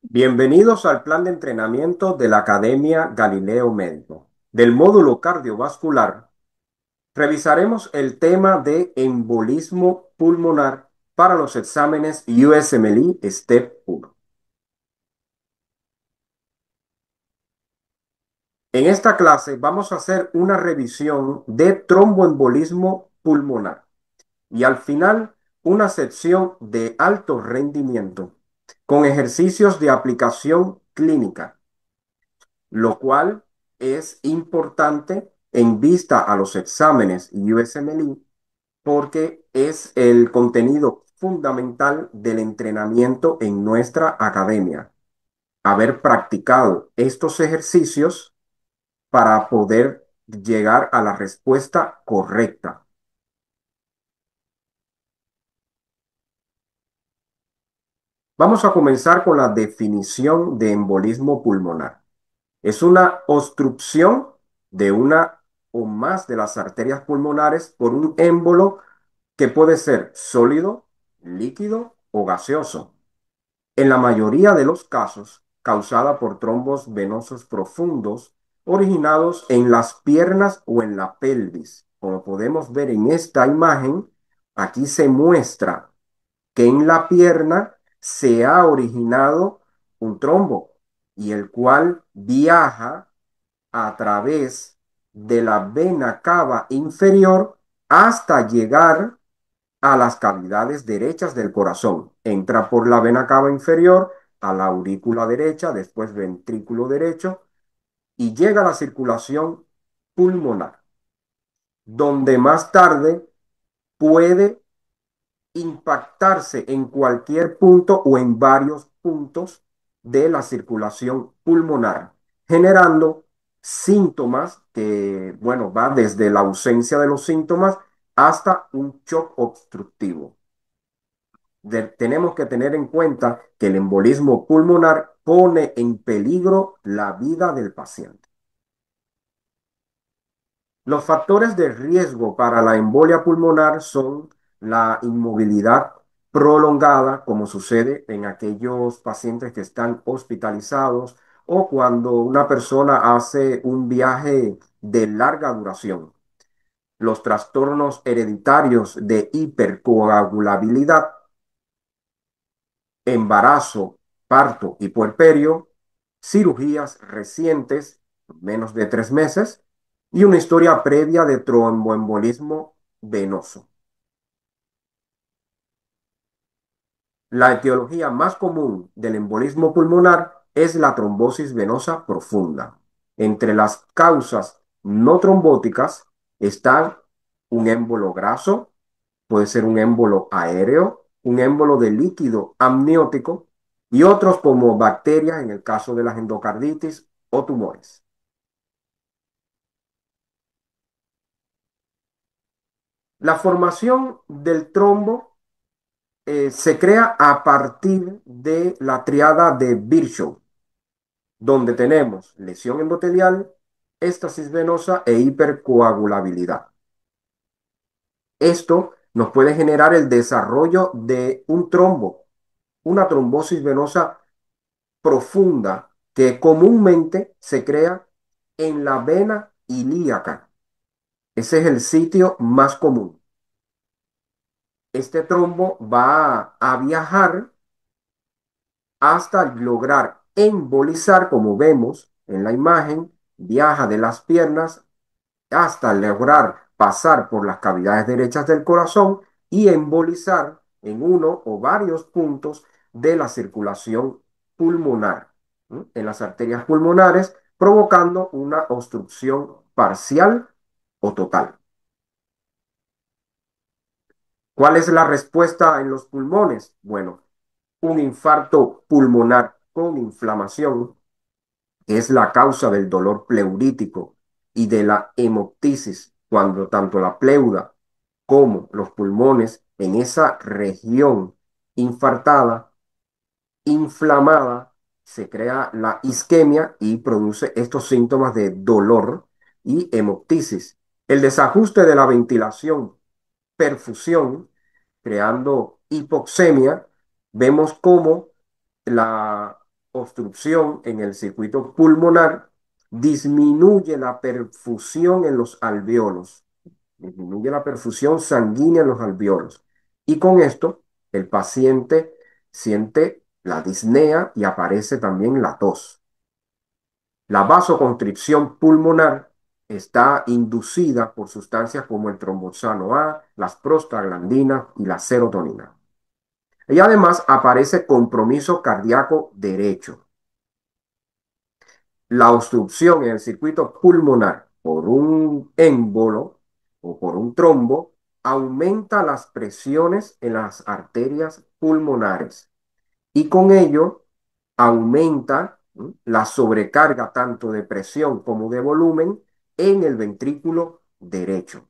Bienvenidos al plan de entrenamiento de la Academia Galileo Médico. Del módulo cardiovascular, revisaremos el tema de embolismo pulmonar para los exámenes USMLE Step 1. En esta clase vamos a hacer una revisión de tromboembolismo pulmonar y al final una sección de alto rendimiento con ejercicios de aplicación clínica, lo cual es importante en vista a los exámenes USMLE porque es el contenido fundamental del entrenamiento en nuestra academia. Haber practicado estos ejercicios para poder llegar a la respuesta correcta. Vamos a comenzar con la definición de embolismo pulmonar. Es una obstrucción de una o más de las arterias pulmonares por un émbolo que puede ser sólido, líquido o gaseoso. En la mayoría de los casos, causada por trombos venosos profundos originados en las piernas o en la pelvis. Como podemos ver en esta imagen, aquí se muestra que en la pierna se ha originado un trombo y el cual viaja a través de la vena cava inferior hasta llegar a las cavidades derechas del corazón. Entra por la vena cava inferior a la aurícula derecha, después ventrículo derecho y llega a la circulación pulmonar, donde más tarde puede impactarse en cualquier punto o en varios puntos de la circulación pulmonar, generando síntomas que, bueno, va desde la ausencia de los síntomas hasta un shock obstructivo. Tenemos que tener en cuenta que el embolismo pulmonar pone en peligro la vida del paciente. Los factores de riesgo para la embolia pulmonar son la inmovilidad prolongada, como sucede en aquellos pacientes que están hospitalizados o cuando una persona hace un viaje de larga duración. Los trastornos hereditarios de hipercoagulabilidad, embarazo, parto y puerperio, cirugías recientes, menos de 3 meses, y una historia previa de tromboembolismo venoso. La etiología más común del embolismo pulmonar es la trombosis venosa profunda. Entre las causas no trombóticas están un émbolo graso, puede ser un émbolo aéreo, un émbolo de líquido amniótico y otros como bacterias en el caso de las endocarditis o tumores. La formación del trombo se crea a partir de la triada de Virchow, donde tenemos lesión endotelial, éstasis venosa e hipercoagulabilidad. Esto nos puede generar el desarrollo de un trombo, una trombosis venosa profunda que comúnmente se crea en la vena ilíaca. Ese es el sitio más común. Este trombo va a viajar hasta lograr embolizar, como vemos en la imagen, viaja de las piernas hasta lograr pasar por las cavidades derechas del corazón y embolizar en uno o varios puntos de la circulación pulmonar, ¿no? En las arterias pulmonares, provocando una obstrucción parcial o total. ¿Cuál es la respuesta en los pulmones? Bueno, un infarto pulmonar con inflamación es la causa del dolor pleurítico y de la hemoptisis, cuando tanto la pleuda como los pulmones en esa región infartada, inflamada, se crea la isquemia y produce estos síntomas de dolor y hemoptisis. El desajuste de la ventilación, perfusión, creando hipoxemia, vemos cómo la obstrucción en el circuito pulmonar, disminuye la perfusión en los alvéolos, disminuye la perfusión sanguínea en los alvéolos. Y con esto, el paciente siente la disnea y aparece también la tos. La vasoconstricción pulmonar está inducida por sustancias como el tromboxano A, las prostaglandinas y la serotonina. Y además aparece compromiso cardíaco derecho. La obstrucción en el circuito pulmonar por un émbolo o por un trombo aumenta las presiones en las arterias pulmonares y con ello aumenta la sobrecarga tanto de presión como de volumen en el ventrículo derecho.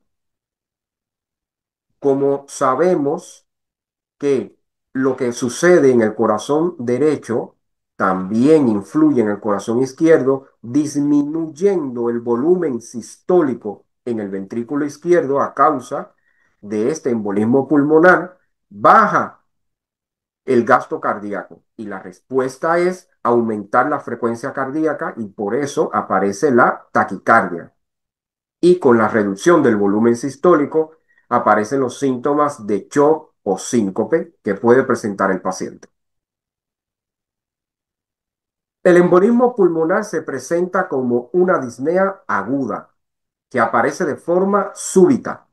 Como sabemos que lo que sucede en el corazón derecho también influye en el corazón izquierdo, disminuyendo el volumen sistólico en el ventrículo izquierdo a causa de este embolismo pulmonar, baja el gasto cardíaco. Y la respuesta es aumentar la frecuencia cardíaca y por eso aparece la taquicardia. Y con la reducción del volumen sistólico aparecen los síntomas de shock o síncope que puede presentar el paciente. El embolismo pulmonar se presenta como una disnea aguda que aparece de forma súbita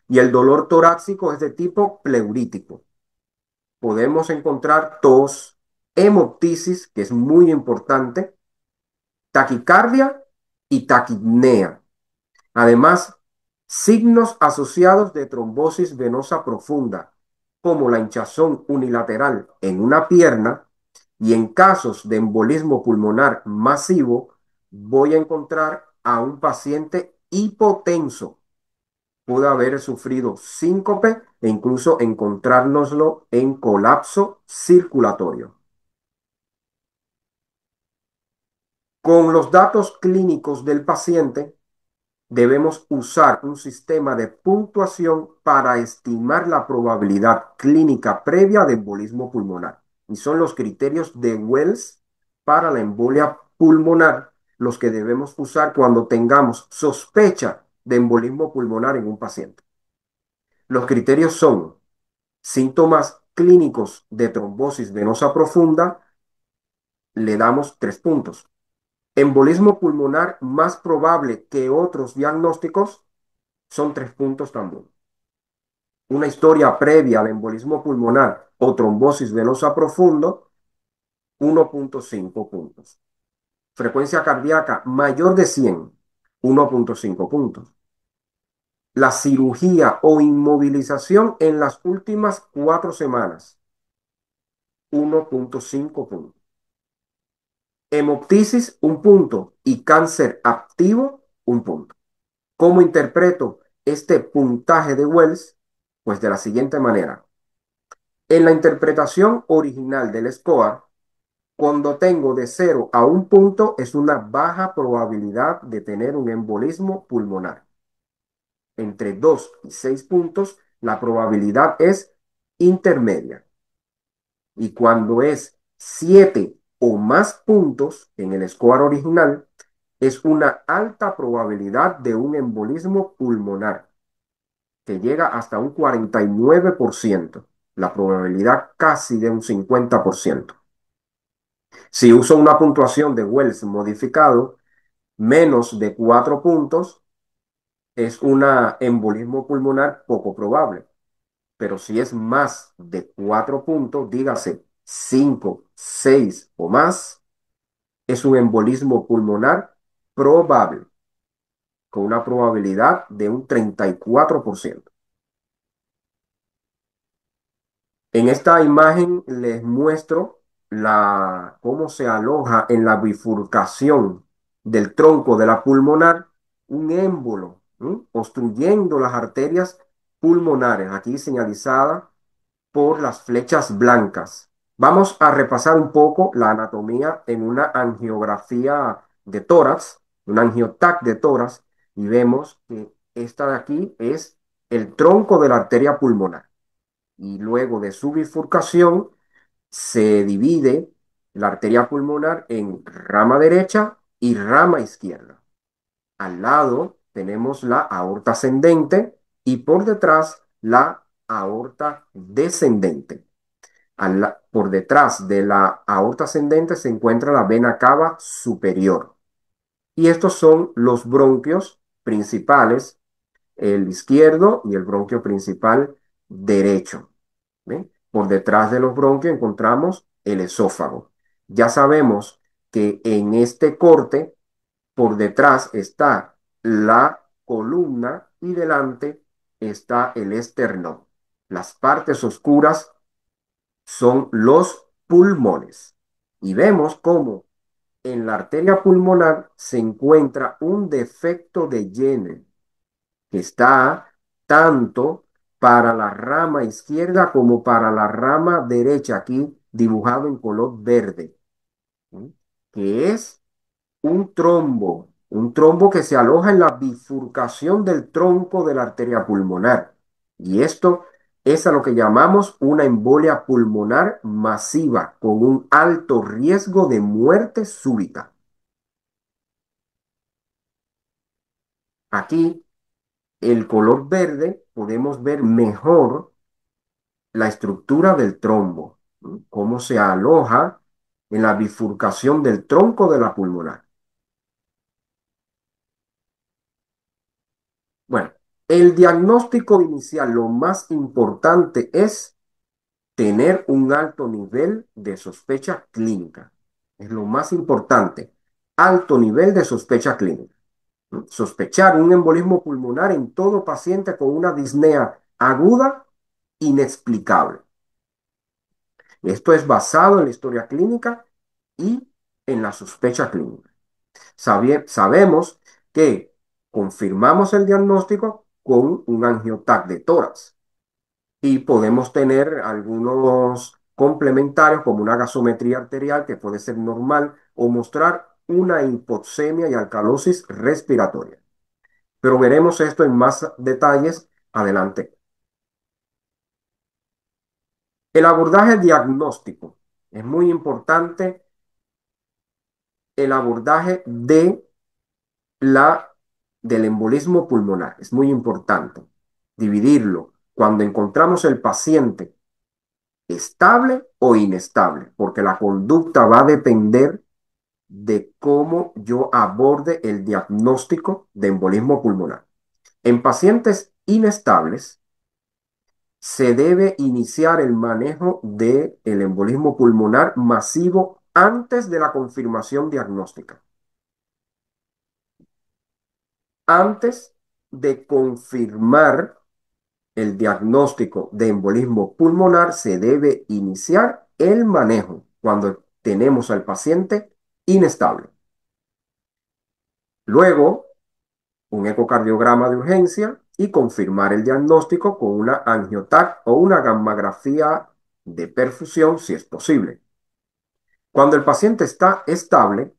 y el dolor torácico es de tipo pleurítico. Podemos encontrar tos, hemoptisis, que es muy importante, taquicardia y taquipnea. Además, signos asociados de trombosis venosa profunda, como la hinchazón unilateral en una pierna, y en casos de embolismo pulmonar masivo, voy a encontrar a un paciente hipotenso. Puede haber sufrido síncope e incluso encontrárnoslo en colapso circulatorio. Con los datos clínicos del paciente, debemos usar un sistema de puntuación para estimar la probabilidad clínica previa de embolismo pulmonar. Y son los criterios de Wells para la embolia pulmonar los que debemos usar cuando tengamos sospecha de embolismo pulmonar en un paciente. Los criterios son síntomas clínicos de trombosis venosa profunda, le damos 3 puntos. Embolismo pulmonar más probable que otros diagnósticos, son 3 puntos también. Una historia previa al embolismo pulmonar o trombosis venosa profundo, 1,5 puntos. Frecuencia cardíaca mayor de 100, 1,5 puntos. La cirugía o inmovilización en las últimas 4 semanas, 1,5 puntos. Hemoptisis, 1 punto. Y cáncer activo, 1 punto. ¿Cómo interpreto este puntaje de Wells? Pues de la siguiente manera. En la interpretación original del SCORE, cuando tengo de 0 a 1 punto, es una baja probabilidad de tener un embolismo pulmonar. Entre 2 y 6 puntos, la probabilidad es intermedia. Y cuando es 7 o más puntos en el SCORE original, es una alta probabilidad de un embolismo pulmonar, que llega hasta un 49%, la probabilidad casi de un 50%. Si uso una puntuación de Wells modificado, menos de 4 puntos, es un embolismo pulmonar poco probable. Pero si es más de 4 puntos, dígase 5, 6 o más, es un embolismo pulmonar probable, con una probabilidad de un 34%. En esta imagen les muestro cómo se aloja en la bifurcación del tronco de la pulmonar un émbolo, obstruyendo las arterias pulmonares, aquí señalizada por las flechas blancas. Vamos a repasar un poco la anatomía en una angiografía de tórax, un angiotac de tórax, y vemos que esta de aquí es el tronco de la arteria pulmonar y luego de su bifurcación se divide la arteria pulmonar en rama derecha y rama izquierda. Al lado tenemos la aorta ascendente y por detrás la aorta descendente. Por detrás de la aorta ascendente se encuentra la vena cava superior. Y estos son los bronquios principales, el izquierdo y el bronquio principal derecho. ¿Ven? Por detrás de los bronquios encontramos el esófago. Ya sabemos que en este corte, por detrás está la columna y delante está el esternón. Las partes oscuras son los pulmones. Y vemos cómo en la arteria pulmonar se encuentra un defecto de Jenner que está tanto para la rama izquierda como para la rama derecha, aquí dibujado en color verde, ¿sí? Que es un trombo que se aloja en la bifurcación del tronco de la arteria pulmonar. Y esto es a lo que llamamos una embolia pulmonar masiva con un alto riesgo de muerte súbita. Aquí, el color verde, podemos ver mejor la estructura del trombo, ¿no? Cómo se aloja en la bifurcación del tronco de la pulmonar. Bueno, el diagnóstico inicial, lo más importante es tener un alto nivel de sospecha clínica. Es lo más importante, alto nivel de sospecha clínica. ¿No? Sospechar un embolismo pulmonar en todo paciente con una disnea aguda inexplicable. Esto es basado en la historia clínica y en la sospecha clínica. Sabemos que confirmamos el diagnóstico con un angiotac de tórax y podemos tener algunos complementarios como una gasometría arterial que puede ser normal o mostrar una hipoxemia y alcalosis respiratoria. Pero veremos esto en más detalles adelante. El abordaje diagnóstico. Es muy importante el abordaje la, del embolismo pulmonar. Es muy importante dividirlo cuando encontramos el paciente estable o inestable, porque la conducta va a depender de cómo yo aborde el diagnóstico de embolismo pulmonar. En pacientes inestables, se debe iniciar el manejo del embolismo pulmonar masivo antes de la confirmación diagnóstica. Antes de confirmar el diagnóstico de embolismo pulmonar, se debe iniciar el manejo cuando tenemos al paciente inestable. Luego, un ecocardiograma de urgencia y confirmar el diagnóstico con una angiotac o una gammagrafía de perfusión si es posible. Cuando el paciente está estable,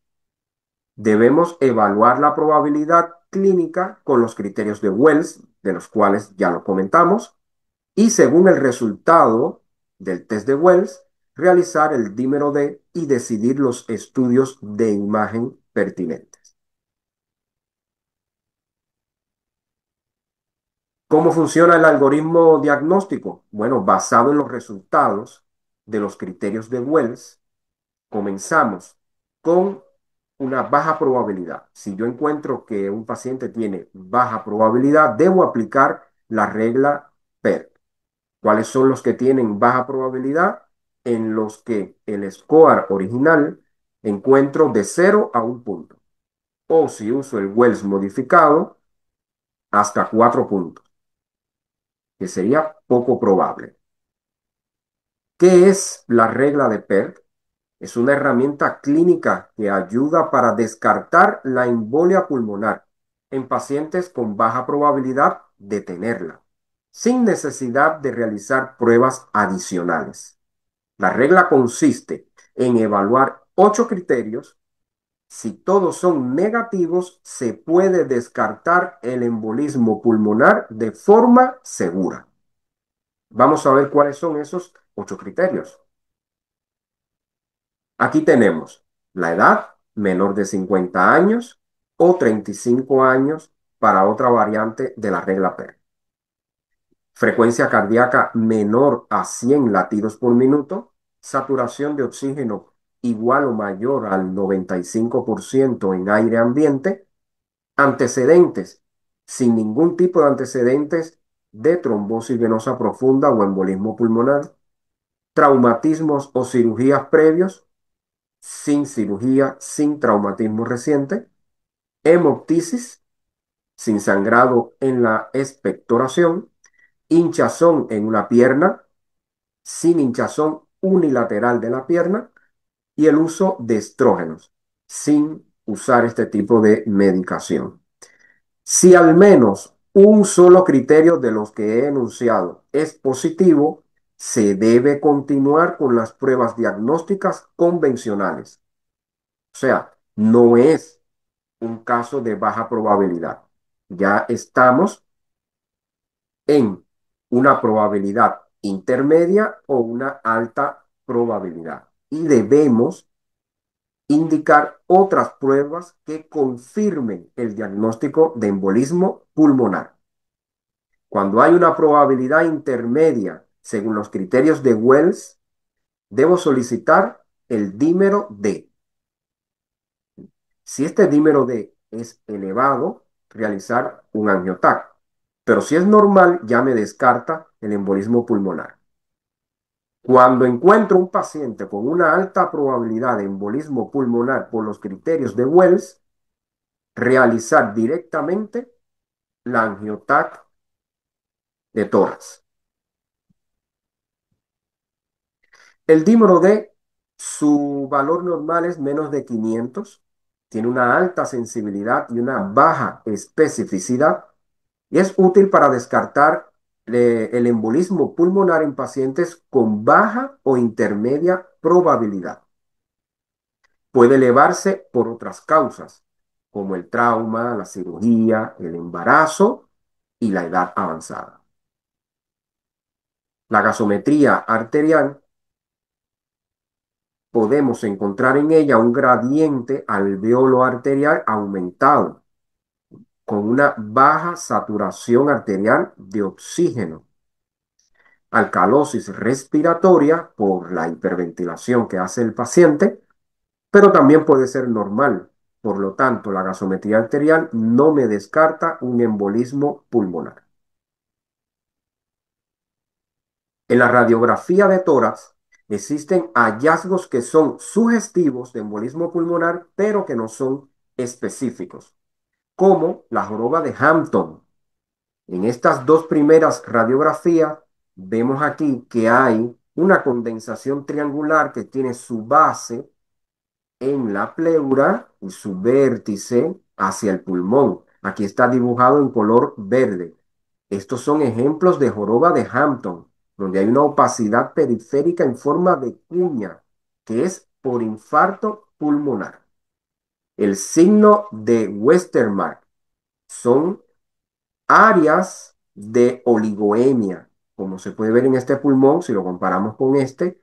debemos evaluar la probabilidad clínica con los criterios de Wells, de los cuales ya lo comentamos, y según el resultado del test de Wells, realizar el dímero D y decidir los estudios de imagen pertinentes. ¿Cómo funciona el algoritmo diagnóstico? Bueno, basado en los resultados de los criterios de Wells, comenzamos con una baja probabilidad. Si yo encuentro que un paciente tiene baja probabilidad, debo aplicar la regla PERT. ¿Cuáles son los que tienen baja probabilidad? En los que el score original encuentro de 0 a 1 punto. O si uso el Wells modificado, hasta 4 puntos, que sería poco probable. ¿Qué es la regla de PERT? Es una herramienta clínica que ayuda para descartar la embolia pulmonar en pacientes con baja probabilidad de tenerla, sin necesidad de realizar pruebas adicionales. La regla consiste en evaluar 8 criterios. Si todos son negativos, se puede descartar el embolismo pulmonar de forma segura. Vamos a ver cuáles son esos 8 criterios. Aquí tenemos la edad menor de 50 años o 35 años para otra variante de la regla P. Frecuencia cardíaca menor a 100 latidos por minuto, saturación de oxígeno igual o mayor al 95% en aire ambiente, antecedentes, sin ningún tipo de antecedentes de trombosis venosa profunda o embolismo pulmonar, traumatismos o cirugías previos, sin cirugía, sin traumatismo reciente, hemoptisis, sin sangrado en la expectoración, hinchazón en una pierna, sin hinchazón unilateral de la pierna y el uso de estrógenos, sin usar este tipo de medicación. Si al menos un solo criterio de los que he enunciado es positivo, se debe continuar con las pruebas diagnósticas convencionales. O sea, no es un caso de baja probabilidad. Ya estamos en una probabilidad intermedia o una alta probabilidad. Y debemos indicar otras pruebas que confirmen el diagnóstico de embolismo pulmonar. Cuando hay una probabilidad intermedia, según los criterios de Wells, debo solicitar el dímero D. Si este dímero D es elevado, realizar un angiotac. Pero si es normal, ya me descarta el embolismo pulmonar. Cuando encuentro un paciente con una alta probabilidad de embolismo pulmonar por los criterios de Wells, realizar directamente la angiotac de tórax. El dímero D, su valor normal es menos de 500, tiene una alta sensibilidad y una baja especificidad y es útil para descartar el embolismo pulmonar en pacientes con baja o intermedia probabilidad. Puede elevarse por otras causas, como el trauma, la cirugía, el embarazo y la edad avanzada. La gasometría arterial, podemos encontrar en ella un gradiente alveolo arterial aumentado, con una baja saturación arterial de oxígeno, alcalosis respiratoria por la hiperventilación que hace el paciente, pero también puede ser normal. Por lo tanto, la gasometría arterial no me descarta un embolismo pulmonar. En la radiografía de tórax existen hallazgos que son sugestivos de embolismo pulmonar, pero que no son específicos, como la joroba de Hampton. En estas dos primeras radiografías vemos aquí que hay una condensación triangular que tiene su base en la pleura y su vértice hacia el pulmón. Aquí está dibujado en color verde. Estos son ejemplos de joroba de Hampton, donde hay una opacidad periférica en forma de cuña, que es por infarto pulmonar. El signo de Westermarck son áreas de oligoemia, como se puede ver en este pulmón. Si lo comparamos con este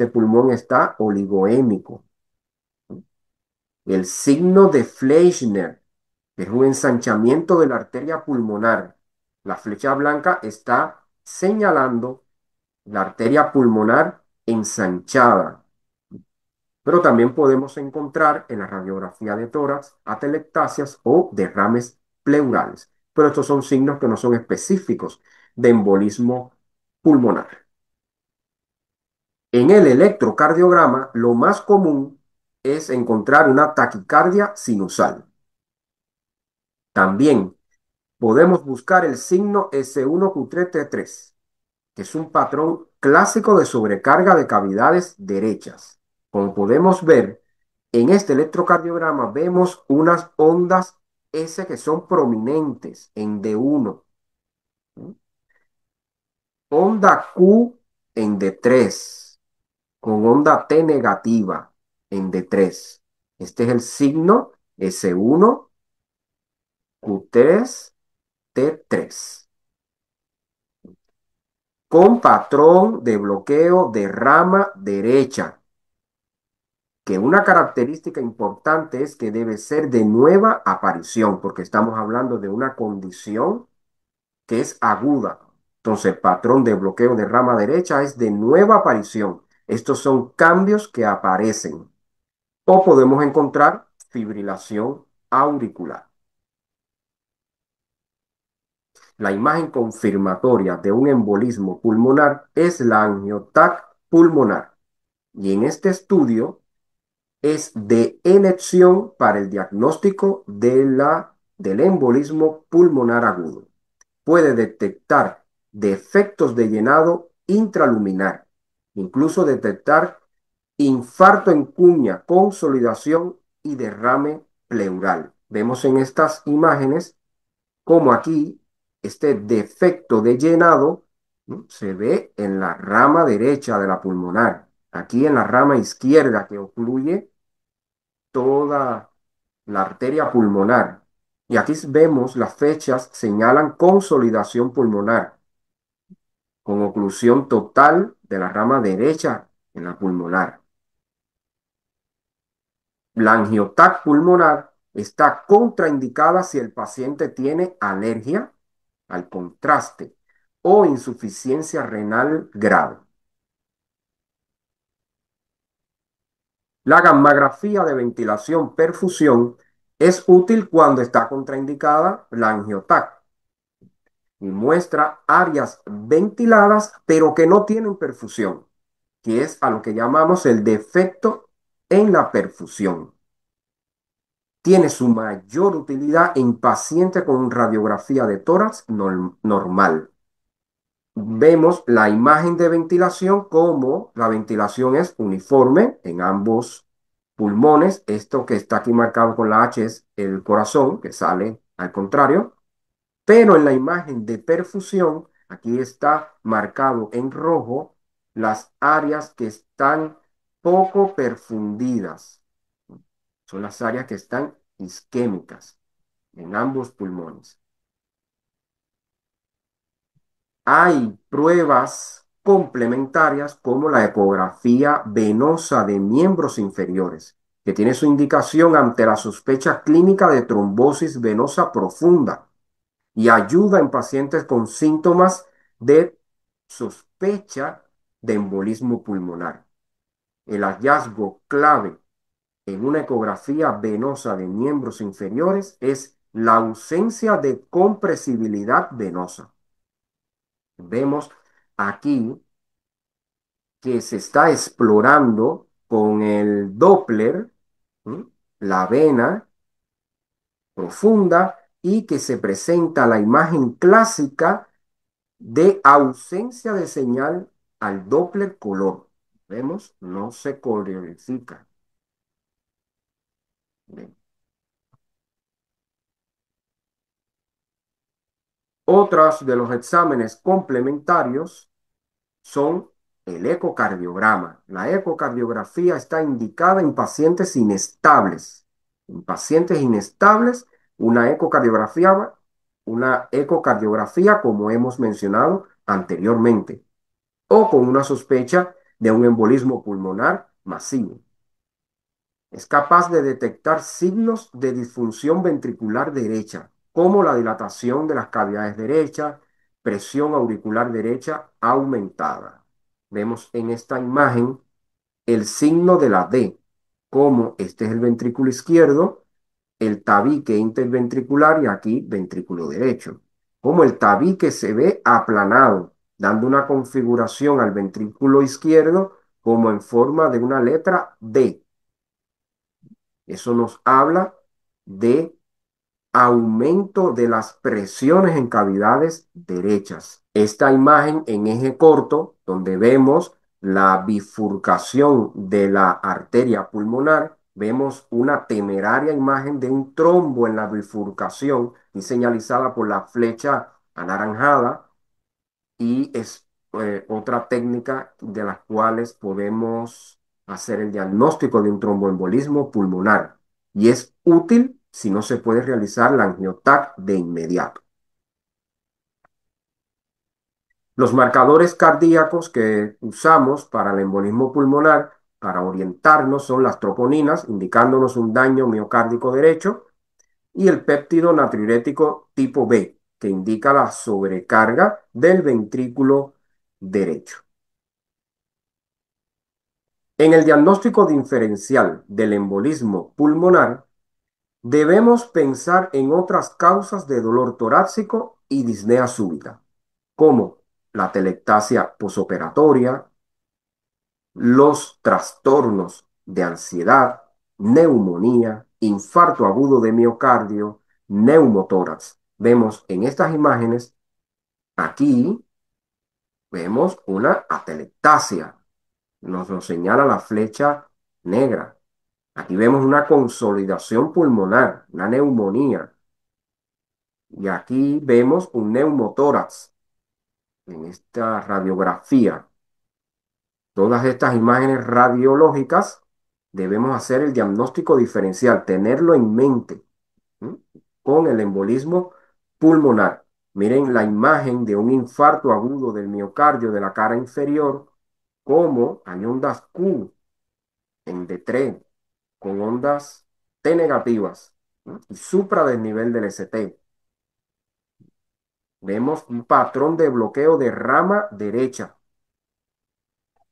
pulmón está oligoémico. El signo de Fleischner es un ensanchamiento de la arteria pulmonar. La flecha blanca está señalando la arteria pulmonar ensanchada. Pero también podemos encontrar en la radiografía de tórax atelectasias o derrames pleurales. Pero estos son signos que no son específicos de embolismo pulmonar. En el electrocardiograma, lo más común es encontrar una taquicardia sinusal. También podemos buscar el signo S1Q3T3, que es un patrón clásico de sobrecarga de cavidades derechas. Como podemos ver, en este electrocardiograma vemos unas ondas S que son prominentes en D1, ¿no? Onda Q en D3, con onda T negativa en D3. Este es el signo S1Q3T3, con patrón de bloqueo de rama derecha. que una característica importante es que debe ser de nueva aparición, porque estamos hablando de una condición que es aguda. Entonces, el patrón de bloqueo de rama derecha es de nueva aparición. Estos son cambios que aparecen. O podemos encontrar fibrilación auricular. La imagen confirmatoria de un embolismo pulmonar es la angioTAC pulmonar. Y en este estudio es de elección para el diagnóstico del embolismo pulmonar agudo. Puede detectar defectos de llenado intraluminar, incluso detectar infarto en cuña, consolidación y derrame pleural. Vemos en estas imágenes como aquí este defecto de llenado, ¿no?, se ve en la rama derecha de la pulmonar, aquí en la rama izquierda que ocluye toda la arteria pulmonar. Y aquí vemos las fechas, señalan consolidación pulmonar, con oclusión total de la rama derecha en la pulmonar. La angioTAC pulmonar está contraindicada si el paciente tiene alergia al contraste o insuficiencia renal grave. La gammagrafía de ventilación-perfusión es útil cuando está contraindicada la angioTAC y muestra áreas ventiladas pero que no tienen perfusión, que es a lo que llamamos el defecto en la perfusión. Tiene su mayor utilidad en pacientes con radiografía de tórax normal. Vemos la imagen de ventilación como la ventilación es uniforme en ambos pulmones. Esto que está aquí marcado con la H es el corazón, que sale al contrario. Pero en la imagen de perfusión, aquí está marcado en rojo las áreas que están poco perfundidas. Son las áreas que están isquémicas en ambos pulmones. Hay pruebas complementarias como la ecografía venosa de miembros inferiores, que tiene su indicación ante la sospecha clínica de trombosis venosa profunda y ayuda en pacientes con síntomas de sospecha de embolismo pulmonar. El hallazgo clave en una ecografía venosa de miembros inferiores es la ausencia de compresibilidad venosa. Vemos aquí que se está explorando con el Doppler, ¿sí?, la vena profunda y que se presenta la imagen clásica de ausencia de señal al Doppler color. Vemos, no se codifica. Bien. Otros de los exámenes complementarios son el ecocardiograma. La ecocardiografía está indicada en pacientes inestables. En pacientes inestables, una ecocardiografía como hemos mencionado anteriormente, o con una sospecha de un embolismo pulmonar masivo. Es capaz de detectar signos de disfunción ventricular derecha, como la dilatación de las cavidades derechas, presión auricular derecha aumentada. Vemos en esta imagen el signo de la D, como este es el ventrículo izquierdo, el tabique interventricular y aquí ventrículo derecho. Como el tabique se ve aplanado, dando una configuración al ventrículo izquierdo como en forma de una letra D. Eso nos habla de aumento de las presiones en cavidades derechas. Esta imagen en eje corto, donde vemos la bifurcación de la arteria pulmonar, vemos una temeraria imagen de un trombo en la bifurcación y señalizada por la flecha anaranjada, y es otra técnica de las cuales podemos hacer el diagnóstico de un tromboembolismo pulmonar y es útil si no se puede realizar la angioTAC de inmediato. Los marcadores cardíacos que usamos para el embolismo pulmonar para orientarnos son las troponinas, indicándonos un daño miocárdico derecho, y el péptido natriurético tipo B, que indica la sobrecarga del ventrículo derecho. En el diagnóstico diferencial del embolismo pulmonar, debemos pensar en otras causas de dolor torácico y disnea súbita, como la telectasia posoperatoria, los trastornos de ansiedad, neumonía, infarto agudo de miocardio, neumotórax. Vemos en estas imágenes, aquí vemos una atelectasia, nos lo señala la flecha negra. Aquí vemos una consolidación pulmonar, una neumonía. Y aquí vemos un neumotórax en esta radiografía. Todas estas imágenes radiológicas debemos hacer el diagnóstico diferencial, tenerlo en mente, ¿m? Con el embolismo pulmonar. Miren la imagen de un infarto agudo del miocardio de la cara inferior, como hay ondas Q en D3, con ondas T negativas, ¿m? Y supra del nivel del ST. Vemos un patrón de bloqueo de rama derecha,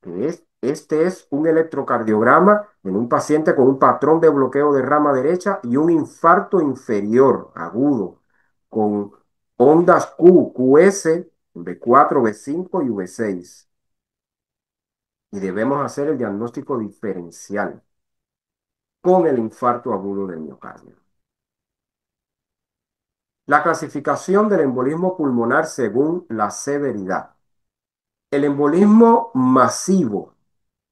que este es un electrocardiograma en un paciente con un patrón de bloqueo de rama derecha y un infarto inferior agudo con ondas Q, QS, V4, V5 y V6. Y debemos hacer el diagnóstico diferencial con el infarto agudo del miocardio. La clasificación del embolismo pulmonar según la severidad. El embolismo masivo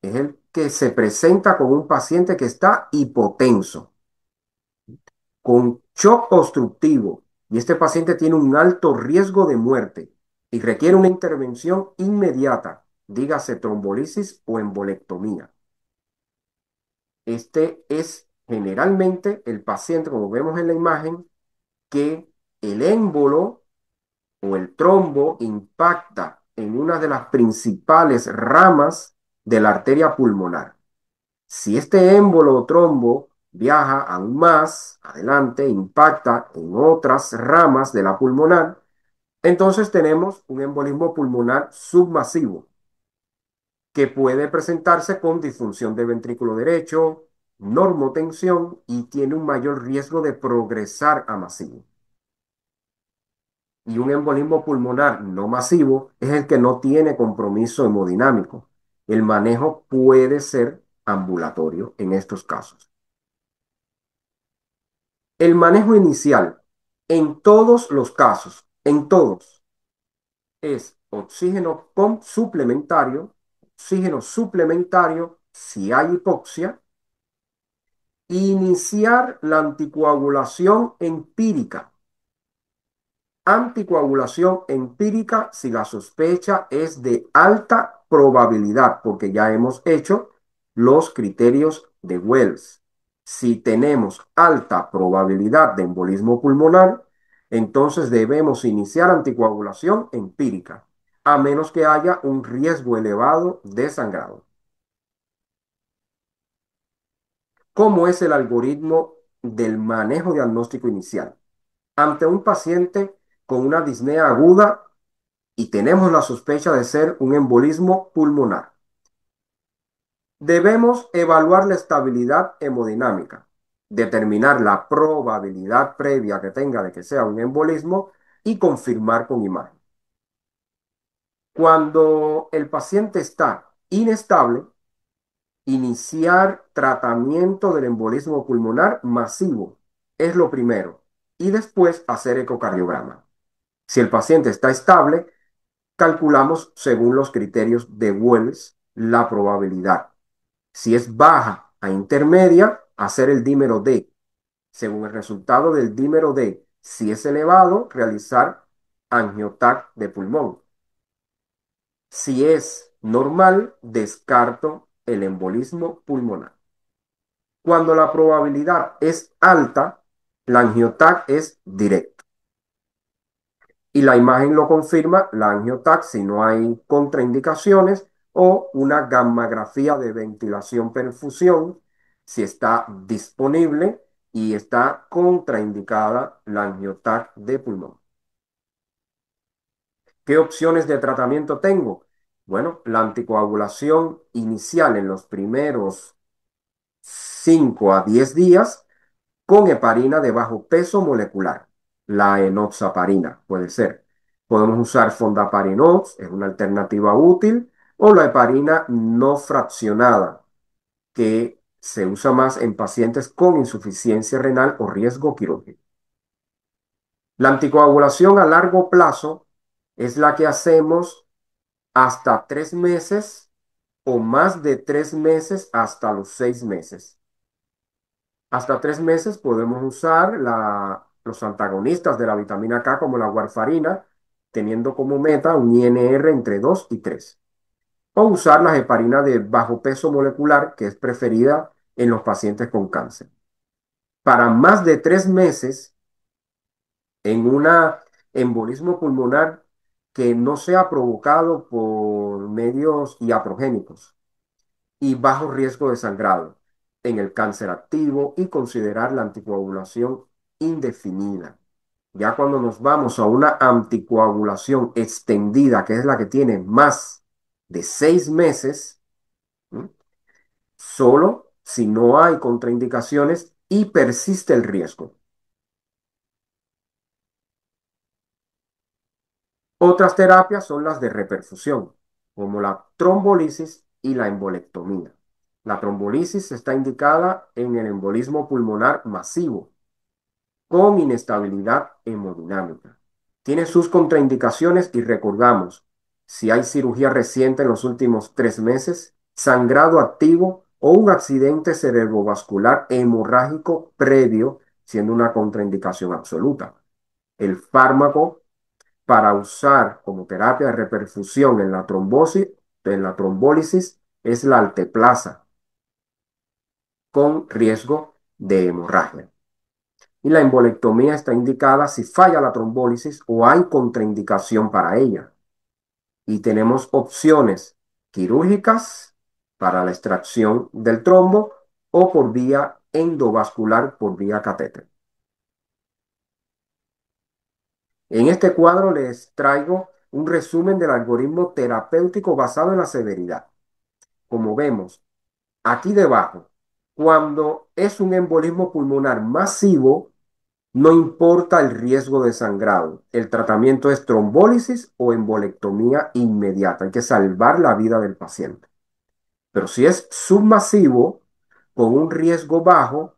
es el que se presenta con un paciente que está hipotenso, con shock obstructivo, y este paciente tiene un alto riesgo de muerte y requiere una intervención inmediata, dígase trombolisis o embolectomía. Este es generalmente el paciente, como vemos en la imagen, que el émbolo o el trombo impacta en una de las principales ramas de la arteria pulmonar. Si este émbolo o trombo viaja aún más adelante, impacta en otras ramas de la pulmonar, entonces tenemos un embolismo pulmonar submasivo que puede presentarse con disfunción del ventrículo derecho, normotensión y tiene un mayor riesgo de progresar a masivo. Y un embolismo pulmonar no masivo es el que no tiene compromiso hemodinámico. El manejo puede ser ambulatorio en estos casos. El manejo inicial, en todos los casos, en todos, es oxígeno suplementario si hay hipoxia, iniciar la anticoagulación empírica. Anticoagulación empírica si la sospecha es de alta probabilidad, porque ya hemos hecho los criterios de Wells. Si tenemos alta probabilidad de embolismo pulmonar, entonces debemos iniciar anticoagulación empírica, a menos que haya un riesgo elevado de sangrado. ¿Cómo es el algoritmo del manejo diagnóstico inicial? Ante un paciente con una disnea aguda y tenemos la sospecha de ser un embolismo pulmonar, debemos evaluar la estabilidad hemodinámica, determinar la probabilidad previa que tenga de que sea un embolismo y confirmar con imagen. Cuando el paciente está inestable, iniciar tratamiento del embolismo pulmonar masivo es lo primero y después hacer ecocardiograma. Si el paciente está estable, calculamos según los criterios de Wells la probabilidad. Si es baja a intermedia, hacer el dímero D. Según el resultado del dímero D, si es elevado, realizar angiotac de pulmón. Si es normal, descarto el embolismo pulmonar. Cuando la probabilidad es alta, la angiotac es directo. Y la imagen lo confirma, la angiotac, si no hay contraindicaciones, o una gammagrafía de ventilación-perfusión si está disponible y está contraindicada la angioTAC de pulmón. ¿Qué opciones de tratamiento tengo? Bueno, la anticoagulación inicial en los primeros 5 a 10 días con heparina de bajo peso molecular. La enoxaparina puede ser. Podemos usar fondaparinux, es una alternativa útil, o la heparina no fraccionada, que se usa más en pacientes con insuficiencia renal o riesgo quirúrgico. La anticoagulación a largo plazo es la que hacemos hasta 3 meses o más de 3 meses hasta los 6 meses. Hasta 3 meses podemos usar los antagonistas de la vitamina K como la warfarina, teniendo como meta un INR entre 2 y 3. O usar la heparina de bajo peso molecular, que es preferida en los pacientes con cáncer. Para más de 3 meses, en un embolismo pulmonar que no sea provocado por medios iatrogénicos y bajo riesgo de sangrado en el cáncer activo y considerar la anticoagulación indefinida. Ya cuando nos vamos a una anticoagulación extendida, que es la que tiene más de 6 meses, ¿m? Solo si no hay contraindicaciones y persiste el riesgo. Otras terapias son las de reperfusión, como la trombolisis y la embolectomía. La trombolisis está indicada en el embolismo pulmonar masivo con inestabilidad hemodinámica. Tiene sus contraindicaciones y recordamos, si hay cirugía reciente en los últimos 3 meses, sangrado activo o un accidente cerebrovascular hemorrágico previo, siendo una contraindicación absoluta. El fármaco para usar como terapia de reperfusión en la trombólisis es la alteplasa con riesgo de hemorragia. Y la embolectomía está indicada si falla la trombólisis o hay contraindicación para ella. Y tenemos opciones quirúrgicas para la extracción del trombo o por vía endovascular, por vía catéter. En este cuadro les traigo un resumen del algoritmo terapéutico basado en la severidad. Como vemos aquí debajo, cuando es un embolismo pulmonar masivo, no importa el riesgo de sangrado. El tratamiento es trombólisis o embolectomía inmediata. Hay que salvar la vida del paciente. Pero si es submasivo, con un riesgo bajo,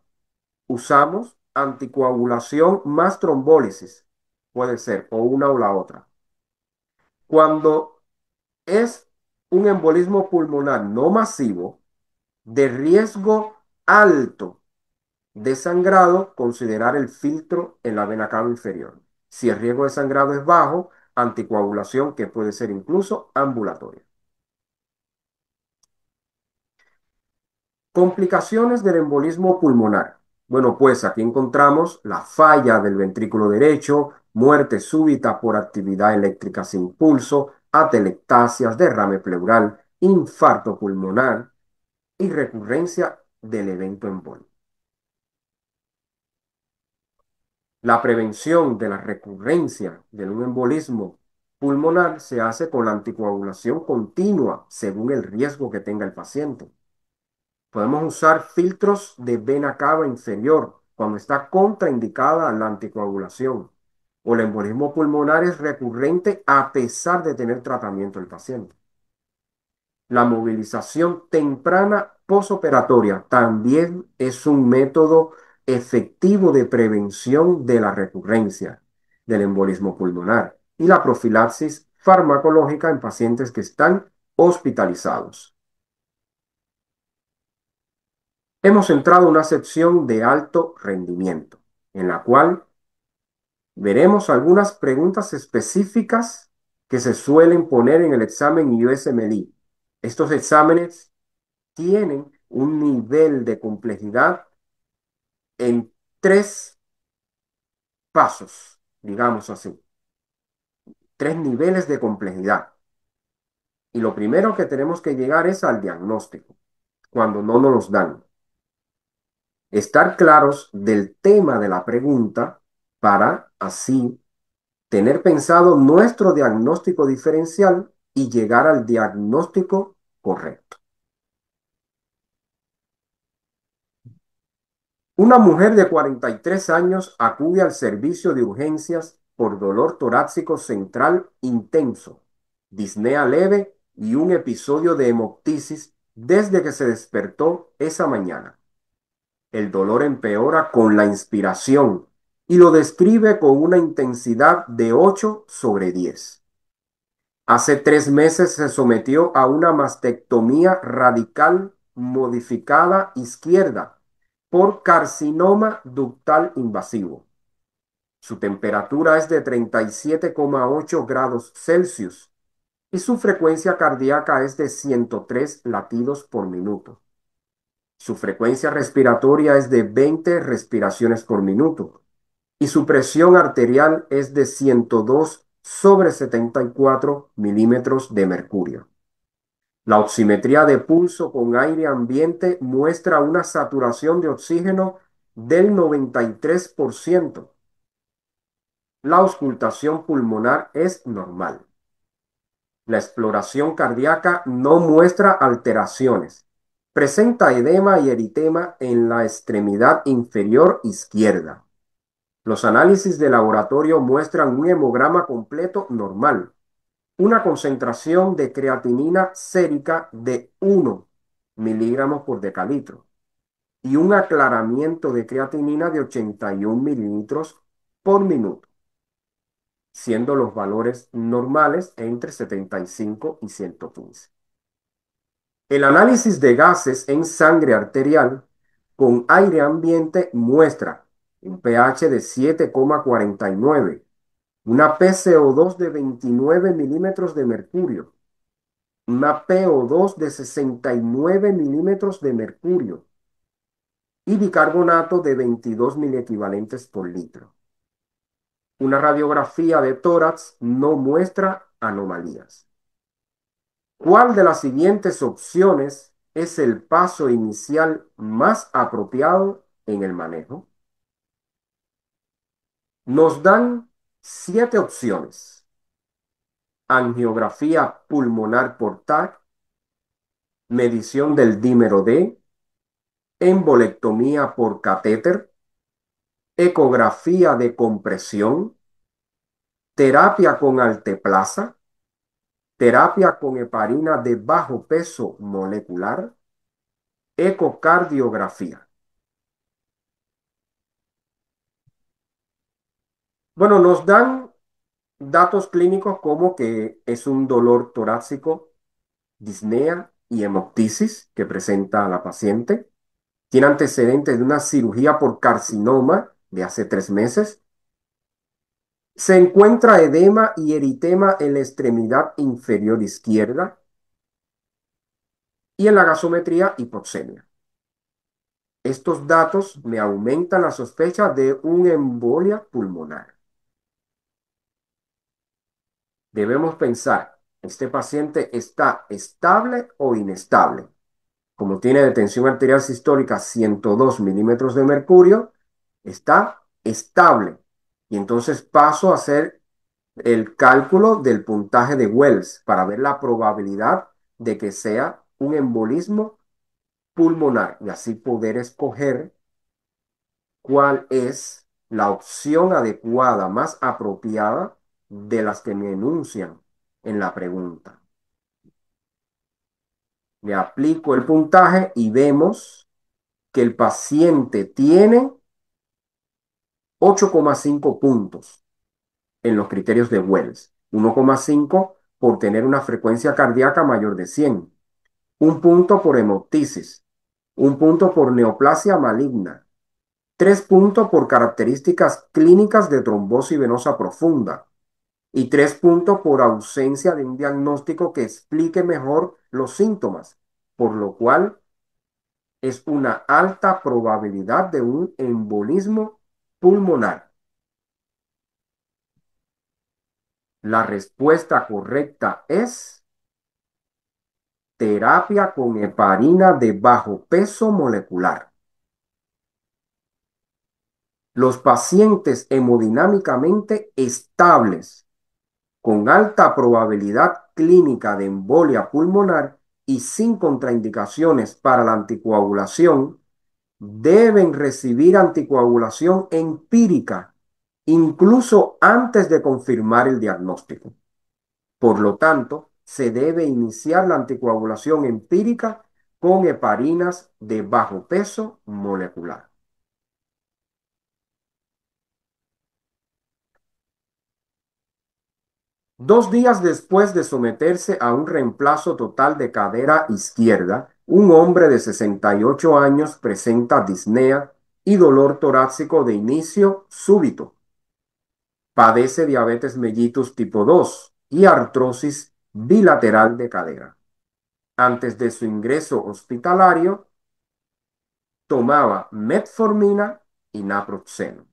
usamos anticoagulación más trombólisis. Puede ser o una o la otra. Cuando es un embolismo pulmonar no masivo, de riesgo alto de sangrado, considerar el filtro en la vena cava inferior. Si el riesgo de sangrado es bajo, anticoagulación que puede ser incluso ambulatoria. Complicaciones del embolismo pulmonar. Bueno, pues aquí encontramos la falla del ventrículo derecho, muerte súbita por actividad eléctrica sin pulso, atelectasias, derrame pleural, infarto pulmonar y recurrencia del evento embólico. La prevención de la recurrencia de un embolismo pulmonar se hace con la anticoagulación continua según el riesgo que tenga el paciente. Podemos usar filtros de vena cava inferior cuando está contraindicada la anticoagulación o el embolismo pulmonar es recurrente a pesar de tener tratamiento el paciente. La movilización temprana posoperatoria también es un método efectivo de prevención de la recurrencia del embolismo pulmonar y la profilaxis farmacológica en pacientes que están hospitalizados. Hemos entrado en una sección de alto rendimiento, en la cual veremos algunas preguntas específicas que se suelen poner en el examen USMLE. Estos exámenes tienen un nivel de complejidad en 3 pasos, digamos así, 3 niveles de complejidad. Y lo primero que tenemos que llegar es al diagnóstico, cuando no nos los dan. Estar claros del tema de la pregunta para así tener pensado nuestro diagnóstico diferencial y llegar al diagnóstico correcto. Una mujer de 43 años acude al servicio de urgencias por dolor torácico central intenso, disnea leve y un episodio de hemoptisis desde que se despertó esa mañana. El dolor empeora con la inspiración y lo describe con una intensidad de 8/10. Hace 3 meses se sometió a una mastectomía radical modificada izquierda por carcinoma ductal invasivo. Su temperatura es de 37,8 grados Celsius y su frecuencia cardíaca es de 103 latidos por minuto. Su frecuencia respiratoria es de 20 respiraciones por minuto y su presión arterial es de 102/74 milímetros de mercurio. La oximetría de pulso con aire ambiente muestra una saturación de oxígeno del 93%. La auscultación pulmonar es normal. La exploración cardíaca no muestra alteraciones. Presenta edema y eritema en la extremidad inferior izquierda. Los análisis de laboratorio muestran un hemograma completo normal, una concentración de creatinina sérica de 1 miligramos por decalitro y un aclaramiento de creatinina de 81 mililitros por minuto, siendo los valores normales entre 75 y 115. El análisis de gases en sangre arterial con aire ambiente muestra un pH de 7,49, una PCO2 de 29 milímetros de mercurio, una PO2 de 69 milímetros de mercurio y bicarbonato de 22 miliequivalentes por litro. Una radiografía de tórax no muestra anomalías. ¿Cuál de las siguientes opciones es el paso inicial más apropiado en el manejo? Nos dan 7 opciones: angiografía pulmonar por TAC, medición del dímero D, embolectomía por catéter, ecografía de compresión, terapia con alteplasa, terapia con heparina de bajo peso molecular, ecocardiografía. Bueno, nos dan datos clínicos como que es un dolor torácico, disnea y hemoptisis que presenta la paciente. Tiene antecedentes de una cirugía por carcinoma de hace 3 meses. Se encuentra edema y eritema en la extremidad inferior izquierda y en la gasometría hipoxemia. Estos datos me aumentan la sospecha de una embolia pulmonar. Debemos pensar, ¿este paciente está estable o inestable? Como tiene de tensión arterial sistólica 102 milímetros de mercurio, está estable. Y entonces paso a hacer el cálculo del puntaje de Wells para ver la probabilidad de que sea un embolismo pulmonar y así poder escoger cuál es la opción adecuada, más apropiada de las que me enuncian en la pregunta. Le aplico el puntaje y vemos que el paciente tiene 8,5 puntos en los criterios de Wells. 1,5 por tener una frecuencia cardíaca mayor de 100. Un punto por hemoptisis. Un punto por neoplasia maligna. 3 puntos por características clínicas de trombosis venosa profunda. Y 3 puntos por ausencia de un diagnóstico que explique mejor los síntomas, por lo cual es una alta probabilidad de un embolismo pulmonar. La respuesta correcta es terapia con heparina de bajo peso molecular. Los pacientes hemodinámicamente estables con alta probabilidad clínica de embolia pulmonar y sin contraindicaciones para la anticoagulación deben recibir anticoagulación empírica, incluso antes de confirmar el diagnóstico. Por lo tanto, se debe iniciar la anticoagulación empírica con heparinas de bajo peso molecular. 2 días después de someterse a un reemplazo total de cadera izquierda, un hombre de 68 años presenta disnea y dolor torácico de inicio súbito. Padece diabetes mellitus tipo 2 y artrosis bilateral de cadera. Antes de su ingreso hospitalario, tomaba metformina y naproxeno.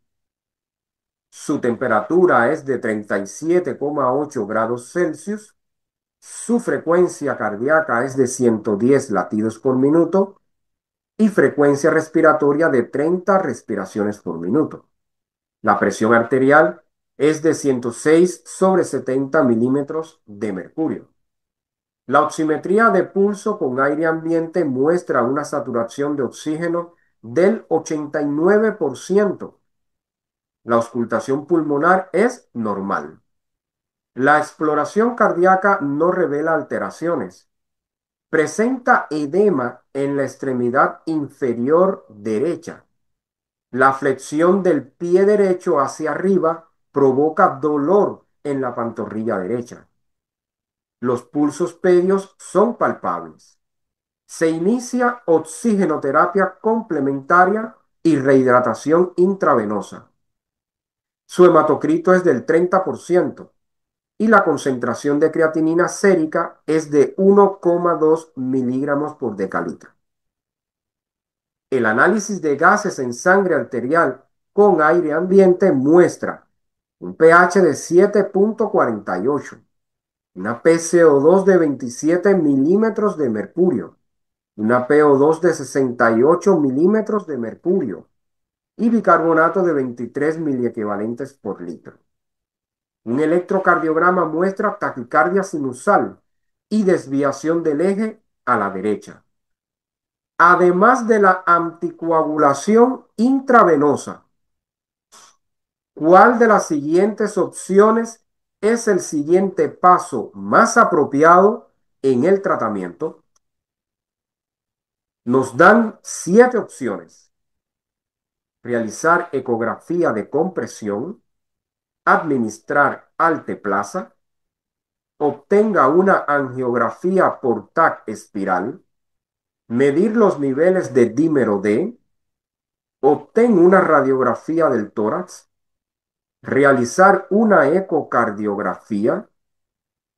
Su temperatura es de 37,8 grados Celsius. Su frecuencia cardíaca es de 110 latidos por minuto y frecuencia respiratoria de 30 respiraciones por minuto. La presión arterial es de 106 sobre 70 milímetros de mercurio. La oximetría de pulso con aire ambiente muestra una saturación de oxígeno del 89%. La auscultación pulmonar es normal. La exploración cardíaca no revela alteraciones. Presenta edema en la extremidad inferior derecha. La flexión del pie derecho hacia arriba provoca dolor en la pantorrilla derecha. Los pulsos pedios son palpables. Se inicia oxigenoterapia complementaria y rehidratación intravenosa. Su hematocrito es del 30% y la concentración de creatinina sérica es de 1,2 miligramos por decalitro. El análisis de gases en sangre arterial con aire ambiente muestra un pH de 7,48, una PCO2 de 27 milímetros de mercurio, una PO2 de 68 milímetros de mercurio y bicarbonato de 23 miliequivalentes por litro. Un electrocardiograma muestra taquicardia sinusal y desviación del eje a la derecha. Además de la anticoagulación intravenosa, ¿cuál de las siguientes opciones es el siguiente paso más apropiado en el tratamiento? Nos dan 7 opciones. Realizar ecografía de compresión, administrar alteplasa, obtenga una angiografía por TAC espiral, medir los niveles de dímero D, obtén una radiografía del tórax, realizar una ecocardiografía,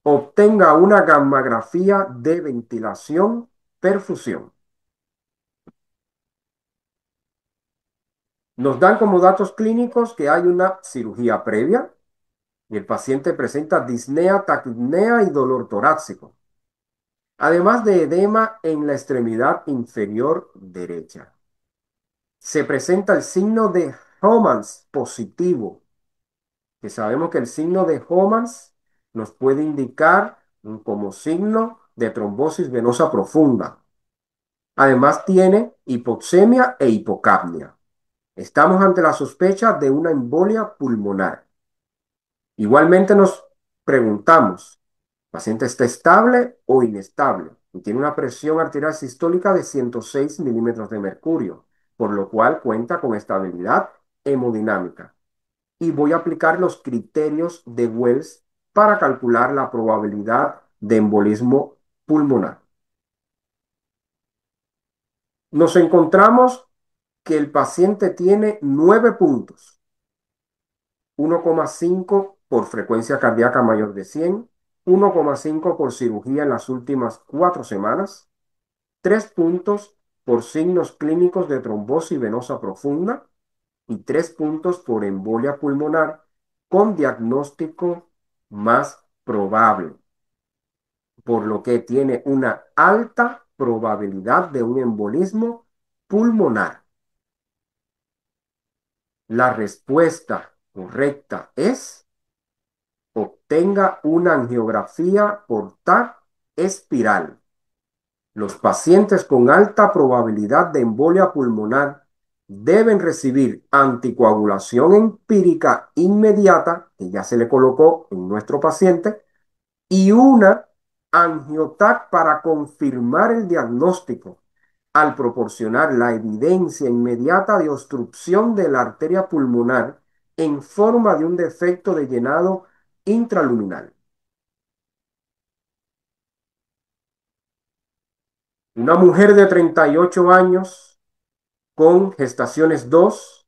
obtenga una gammagrafía de ventilación, perfusión. Nos dan como datos clínicos que hay una cirugía previa y el paciente presenta disnea, taquipnea y dolor torácico, además de edema en la extremidad inferior derecha. Se presenta el signo de Homans positivo, que sabemos que el signo de Homans nos puede indicar como signo de trombosis venosa profunda. Además tiene hipoxemia e hipocapnia. Estamos ante la sospecha de una embolia pulmonar. Igualmente nos preguntamos, ¿el paciente está estable o inestable? Y tiene una presión arterial sistólica de 106 milímetros de mercurio, por lo cual cuenta con estabilidad hemodinámica. Y voy a aplicar los criterios de Wells para calcular la probabilidad de embolismo pulmonar. Nos encontramos que el paciente tiene 9 puntos, 1,5 por frecuencia cardíaca mayor de 100, 1,5 por cirugía en las últimas 4 semanas, 3 puntos por signos clínicos de trombosis venosa profunda y 3 puntos por embolia pulmonar con diagnóstico más probable. por lo que tiene una alta probabilidad de un embolismo pulmonar. La respuesta correcta es: obtenga una angiografía por TAC espiral. Los pacientes con alta probabilidad de embolia pulmonar deben recibir anticoagulación empírica inmediata, que ya se le colocó en nuestro paciente, y una angiotac para confirmar el diagnóstico, al proporcionar la evidencia inmediata de obstrucción de la arteria pulmonar en forma de un defecto de llenado intraluminal. Una mujer de 38 años con gestaciones 2,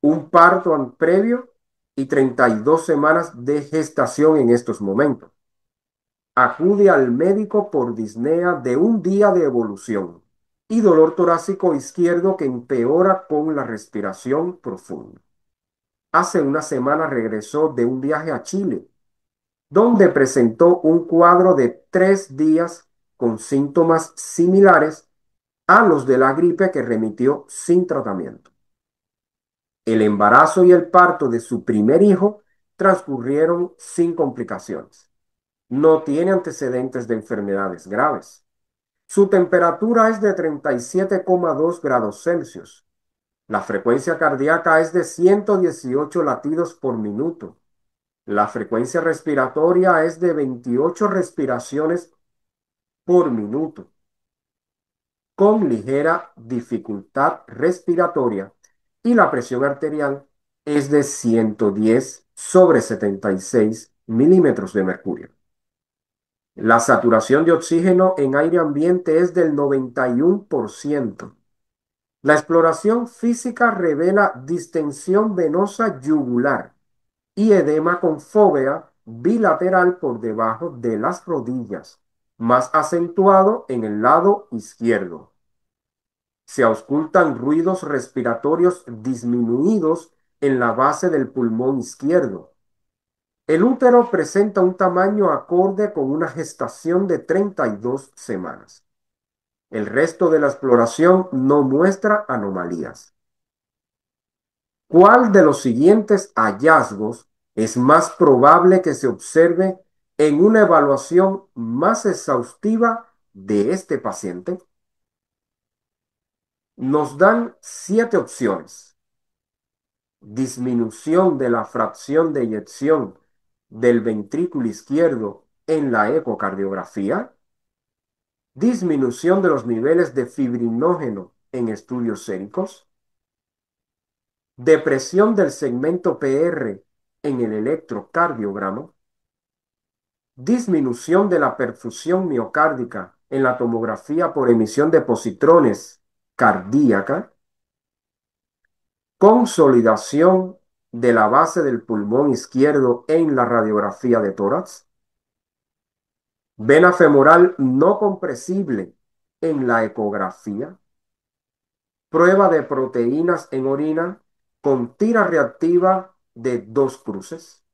un parto previo y 32 semanas de gestación en estos momentos. Acude al médico por disnea de un día de evolución y dolor torácico izquierdo que empeora con la respiración profunda. Hace una semana regresó de un viaje a Chile, donde presentó un cuadro de 3 días con síntomas similares a los de la gripe que remitió sin tratamiento. El embarazo y el parto de su primer hijo transcurrieron sin complicaciones. No tiene antecedentes de enfermedades graves. Su temperatura es de 37,2 grados Celsius. La frecuencia cardíaca es de 118 latidos por minuto. La frecuencia respiratoria es de 28 respiraciones por minuto, con ligera dificultad respiratoria, y la presión arterial es de 110/76 milímetros de mercurio. La saturación de oxígeno en aire ambiente es del 91%. La exploración física revela distensión venosa yugular y edema con fóvea bilateral por debajo de las rodillas, más acentuado en el lado izquierdo. Se auscultan ruidos respiratorios disminuidos en la base del pulmón izquierdo. El útero presenta un tamaño acorde con una gestación de 32 semanas. El resto de la exploración no muestra anomalías. ¿Cuál de los siguientes hallazgos es más probable que se observe en una evaluación más exhaustiva de este paciente? Nos dan 7 opciones: disminución de la fracción de eyección del ventrículo izquierdo en la ecocardiografía, disminución de los niveles de fibrinógeno en estudios séricos, depresión del segmento PR en el electrocardiograma, disminución de la perfusión miocárdica en la tomografía por emisión de positrones cardíaca, consolidación de la base del pulmón izquierdo en la radiografía de tórax, vena femoral no compresible en la ecografía, prueba de proteínas en orina con tira reactiva de 2 cruces.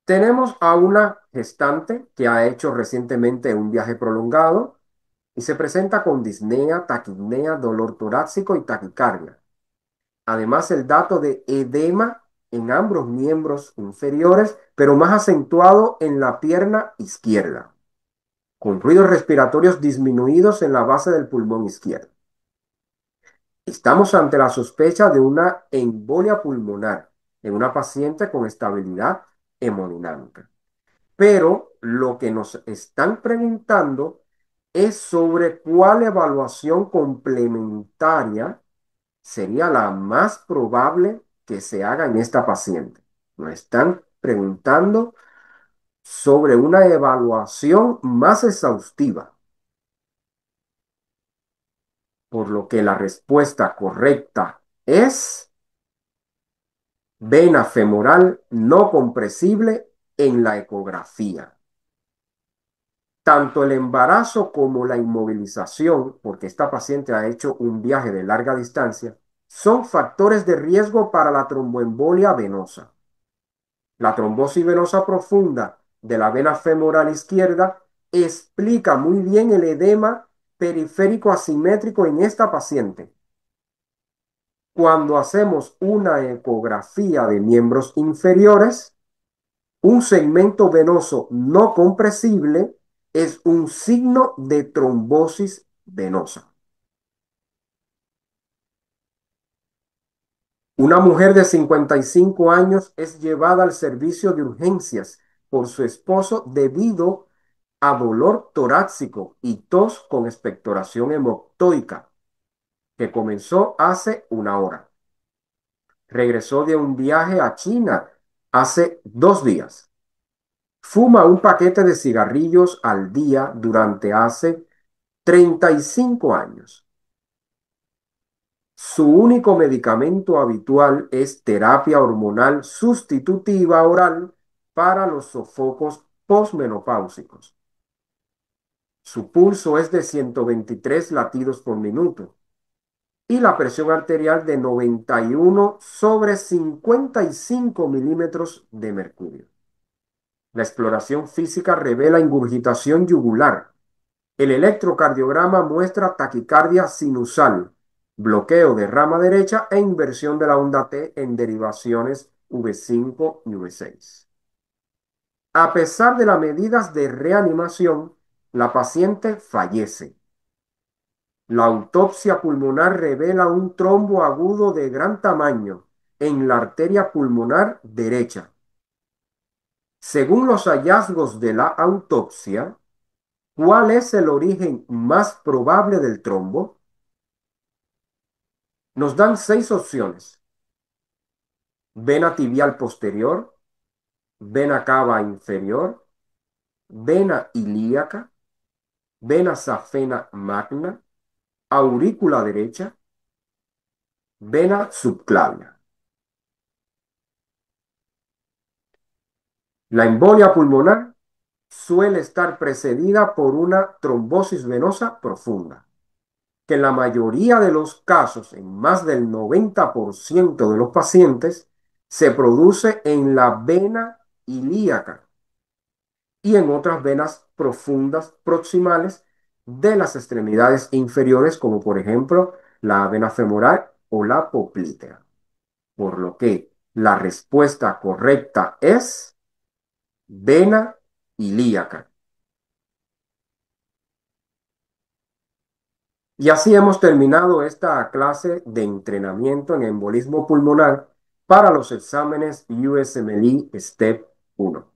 Tenemos a una gestante que ha hecho recientemente un viaje prolongado y se presenta con disnea, taquipnea, dolor torácico y taquicardia. Además, el dato de edema en ambos miembros inferiores, pero más acentuado en la pierna izquierda, con ruidos respiratorios disminuidos en la base del pulmón izquierdo. Estamos ante la sospecha de una embolia pulmonar en una paciente con estabilidad hemodinámica. Pero lo que nos están preguntando es sobre cuál evaluación complementaria sería la más probable que se haga en esta paciente. Nos están preguntando sobre una evaluación más exhaustiva, por lo que la respuesta correcta es vena femoral no compresible en la ecografía. Tanto el embarazo como la inmovilización, porque esta paciente ha hecho un viaje de larga distancia, son factores de riesgo para la tromboembolia venosa. La trombosis venosa profunda de la vena femoral izquierda explica muy bien el edema periférico asimétrico en esta paciente. Cuando hacemos una ecografía de miembros inferiores, un segmento venoso no compresible es un signo de trombosis venosa. Una mujer de 55 años es llevada al servicio de urgencias por su esposo debido a dolor torácico y tos con expectoración hemoptoica, que comenzó hace una hora. Regresó de un viaje a China hace 2 días. Fuma un paquete de cigarrillos al día durante hace 35 años. Su único medicamento habitual es terapia hormonal sustitutiva oral para los sofocos posmenopáusicos. Su pulso es de 123 latidos por minuto y la presión arterial de 91/55 milímetros de mercurio. La exploración física revela ingurgitación yugular. El electrocardiograma muestra taquicardia sinusal, bloqueo de rama derecha e inversión de la onda T en derivaciones V5 y V6. A pesar de las medidas de reanimación, la paciente fallece. La autopsia pulmonar revela un trombo agudo de gran tamaño en la arteria pulmonar derecha. Según los hallazgos de la autopsia, ¿cuál es el origen más probable del trombo? Nos dan 6 opciones: vena tibial posterior, vena cava inferior, vena ilíaca, vena safena magna, aurícula derecha, vena subclavia. La embolia pulmonar suele estar precedida por una trombosis venosa profunda, que en la mayoría de los casos, en más del 90% de los pacientes, se produce en la vena ilíaca y en otras venas profundas proximales de las extremidades inferiores, como por ejemplo la vena femoral o la poplítea. Por lo que la respuesta correcta es vena ilíaca. Y así hemos terminado esta clase de entrenamiento en embolismo pulmonar para los exámenes USMLE Step 1.